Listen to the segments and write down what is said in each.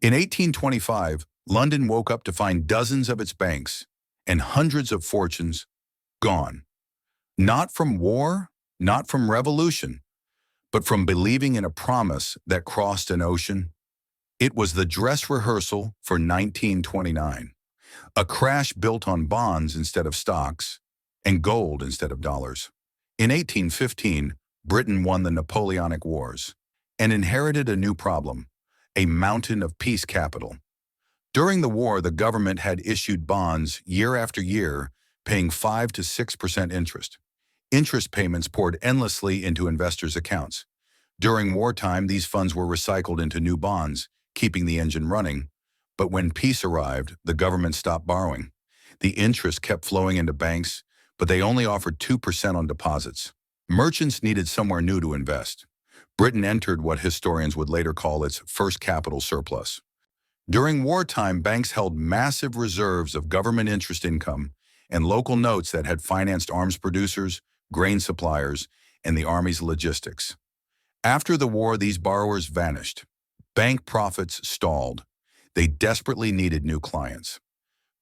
In 1825, London woke up to find dozens of its banks and hundreds of fortunes gone. Not from war, not from revolution, but from believing in a promise that crossed an ocean. It was the dress rehearsal for 1929, a crash built on bonds instead of stocks and gold instead of dollars. In 1815, Britain won the Napoleonic Wars and inherited a new problem, a mountain of peace capital. During the war, the government had issued bonds year after year, paying 5 to 6% interest. Interest payments poured endlessly into investors' accounts. During wartime, these funds were recycled into new bonds, keeping the engine running. But when peace arrived, the government stopped borrowing. The interest kept flowing into banks, but they only offered 2% on deposits. Merchants needed somewhere new to invest. Britain entered what historians would later call its first capital surplus. During wartime, banks held massive reserves of government interest income and local notes that had financed arms producers, grain suppliers, and the army's logistics. After the war, these borrowers vanished. Bank profits stalled. They desperately needed new clients.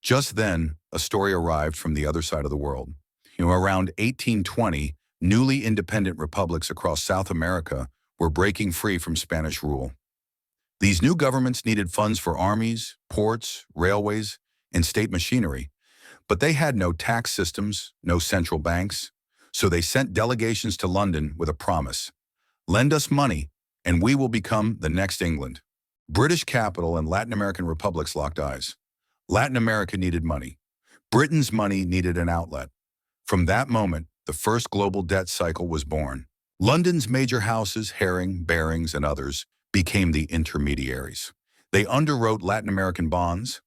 Just then, a story arrived from the other side of the world. Around 1820, newly independent republics across South America were breaking free from Spanish rule. These new governments needed funds for armies, ports, railways, and state machinery, but they had no tax systems, no central banks, so they sent delegations to London with a promise: lend us money, and we will become the next England. British capital and Latin American republics locked eyes. Latin America needed money. Britain's money needed an outlet. From that moment, the first global debt cycle was born. London's major houses, Herring, Barings, and others, became the intermediaries. They underwrote Latin American bonds.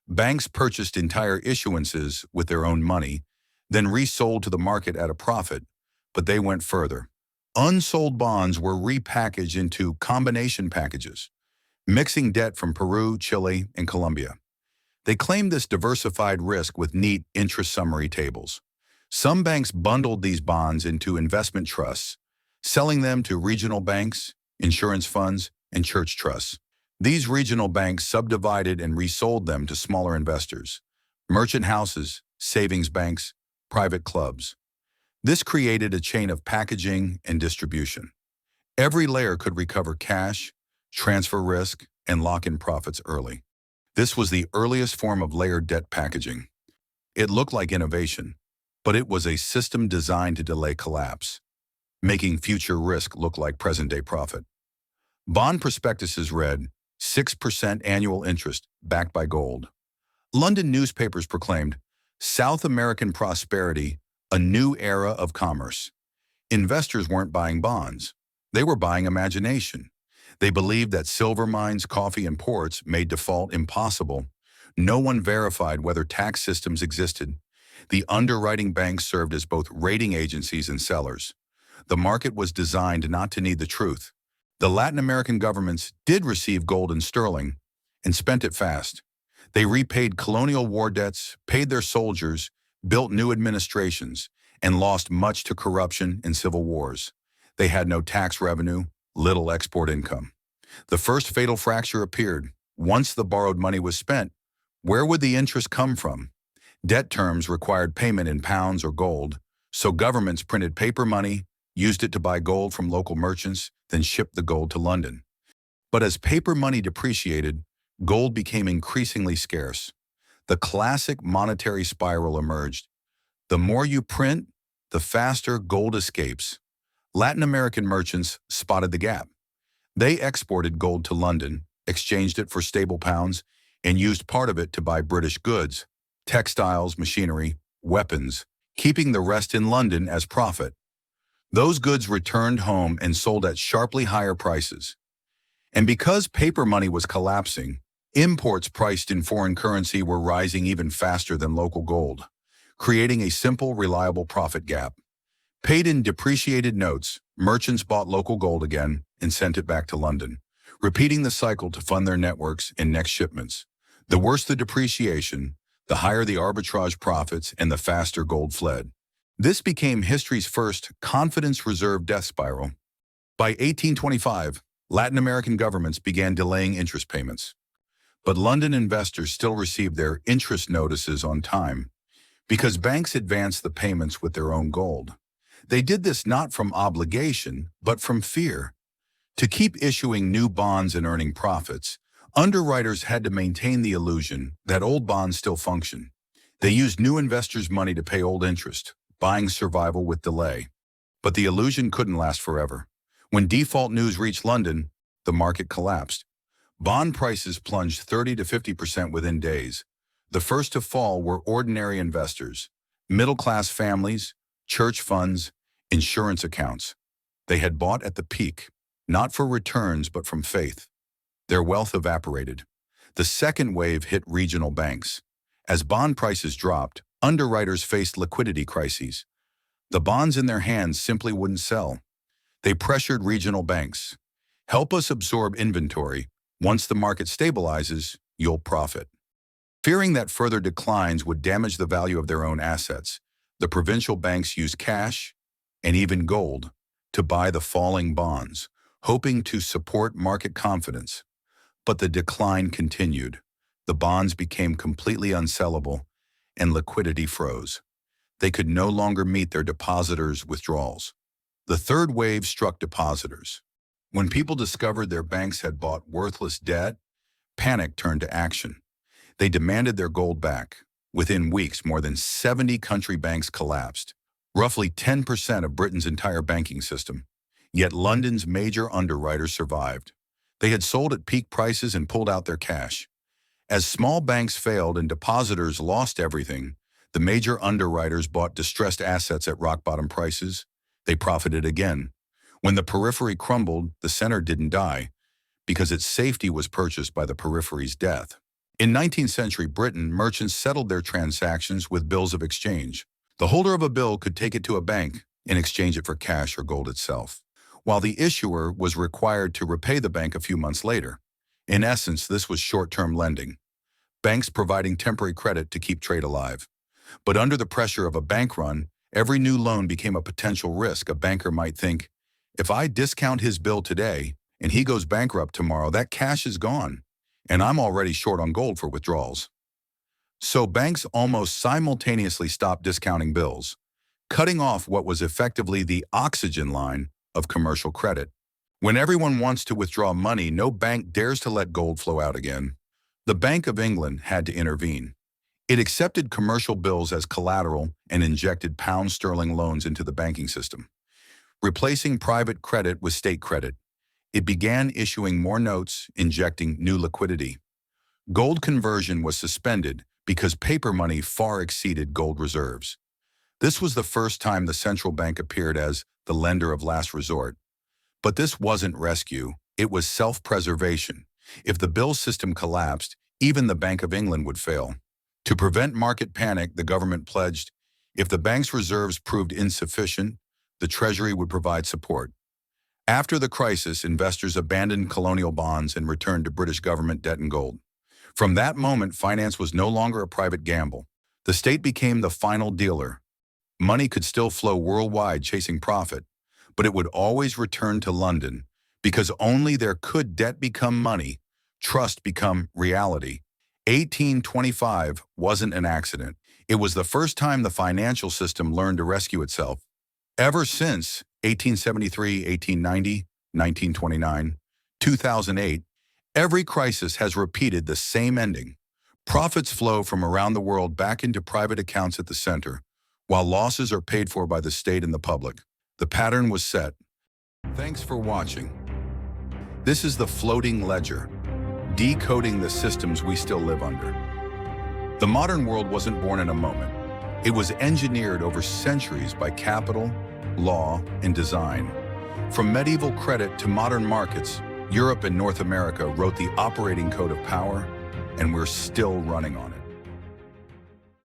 Banks purchased entire issuances with their own money, then resold to the market at a profit, but they went further. Unsold bonds were repackaged into combination packages, mixing debt from Peru, Chile, and Colombia. They claimed this diversified risk with neat interest summary tables. Some banks bundled these bonds into investment trusts, selling them to regional banks, insurance funds, and church trusts. These regional banks subdivided and resold them to smaller investors, merchant houses, savings banks, private clubs. This created a chain of packaging and distribution. Every layer could recover cash, transfer risk, and lock in profits early. This was the earliest form of layered debt packaging. It looked like innovation, but it was a system designed to delay collapse, making future risk look like present-day profit. Bond prospectuses read, 6% annual interest backed by gold. London newspapers proclaimed, South American prosperity, a new era of commerce. Investors weren't buying bonds. They were buying imagination. They believed that silver mines, coffee, and ports made default impossible. No one verified whether tax systems existed. The underwriting banks served as both rating agencies and sellers. The market was designed not to need the truth. The Latin American governments did receive gold and sterling and spent it fast. They repaid colonial war debts, paid their soldiers, built new administrations, and lost much to corruption and civil wars. They had no tax revenue, little export income. The first fatal fracture appeared. Once the borrowed money was spent, where would the interest come from? Debt terms required payment in pounds or gold, so governments printed paper money, used it to buy gold from local merchants, then shipped the gold to London. But as paper money depreciated, gold became increasingly scarce. The classic monetary spiral emerged. The more you print, the faster gold escapes. Latin American merchants spotted the gap. They exported gold to London, exchanged it for stable pounds, and used part of it to buy British goods, textiles, machinery, weapons, keeping the rest in London as profit. Those goods returned home and sold at sharply higher prices. And because paper money was collapsing, imports priced in foreign currency were rising even faster than local gold, creating a simple, reliable profit gap. Paid in depreciated notes, merchants bought local gold again and sent it back to London, repeating the cycle to fund their networks and next shipments. The worse the depreciation, the higher the arbitrage profits and the faster gold fled. This became history's first confidence reserve death spiral. By 1825, Latin American governments began delaying interest payments. But London investors still received their interest notices on time because banks advanced the payments with their own gold. They did this not from obligation, but from fear. To keep issuing new bonds and earning profits, underwriters had to maintain the illusion that old bonds still function. They used new investors' money to pay old interest, buying survival with delay. But the illusion couldn't last forever. When default news reached London, the market collapsed. Bond prices plunged 30 to 50% within days. The first to fall were ordinary investors, middle-class families, church funds, insurance accounts. They had bought at the peak, not for returns but from faith. Their wealth evaporated. The second wave hit regional banks. As bond prices dropped, underwriters faced liquidity crises. The bonds in their hands simply wouldn't sell. They pressured regional banks. Help us absorb inventory. Once the market stabilizes, you'll profit. Fearing that further declines would damage the value of their own assets, the provincial banks used cash and even gold to buy the falling bonds, hoping to support market confidence. But the decline continued. The bonds became completely unsellable and liquidity froze. They could no longer meet their depositors' withdrawals. The third wave struck depositors. When people discovered their banks had bought worthless debt, panic turned to action. They demanded their gold back. Within weeks, more than 70 country banks collapsed, roughly 10% of Britain's entire banking system. Yet London's major underwriters survived. They had sold at peak prices and pulled out their cash. As small banks failed and depositors lost everything, the major underwriters bought distressed assets at rock-bottom prices. They profited again. When the periphery crumbled, the center didn't die, because its safety was purchased by the periphery's death. In 19th century Britain, merchants settled their transactions with bills of exchange. The holder of a bill could take it to a bank and exchange it for cash or gold itself, while the issuer was required to repay the bank a few months later. In essence, this was short-term lending, banks providing temporary credit to keep trade alive. But under the pressure of a bank run, every new loan became a potential risk. A banker might think, if I discount his bill today and he goes bankrupt tomorrow, that cash is gone, and I'm already short on gold for withdrawals. So banks almost simultaneously stopped discounting bills, cutting off what was effectively the oxygen line of commercial credit. When everyone wants to withdraw money, no bank dares to let gold flow out again. The Bank of England had to intervene. It accepted commercial bills as collateral and injected pound sterling loans into the banking system, replacing private credit with state credit. It began issuing more notes, injecting new liquidity. Gold conversion was suspended because paper money far exceeded gold reserves. This was the first time the central bank appeared as the lender of last resort. But this wasn't rescue, it was self-preservation. If the bill system collapsed, even the Bank of England would fail. To prevent market panic, the government pledged, if the bank's reserves proved insufficient, the Treasury would provide support. After the crisis, investors abandoned colonial bonds and returned to British government debt and gold. From that moment, finance was no longer a private gamble. The state became the final dealer. Money could still flow worldwide chasing profit, but it would always return to London, because only there could debt become money, trust become reality. 1825 wasn't an accident. It was the first time the financial system learned to rescue itself. Ever since 1873, 1890, 1929, 2008, every crisis has repeated the same ending. Profits flow from around the world back into private accounts at the center, while losses are paid for by the state and the public. The pattern was set. Thanks for watching. This is the floating ledger, decoding the systems we still live under. The modern world wasn't born in a moment. It was engineered over centuries by capital, law, and design. From medieval credit to modern markets, Europe and North America wrote the operating code of power, and we're still running on it.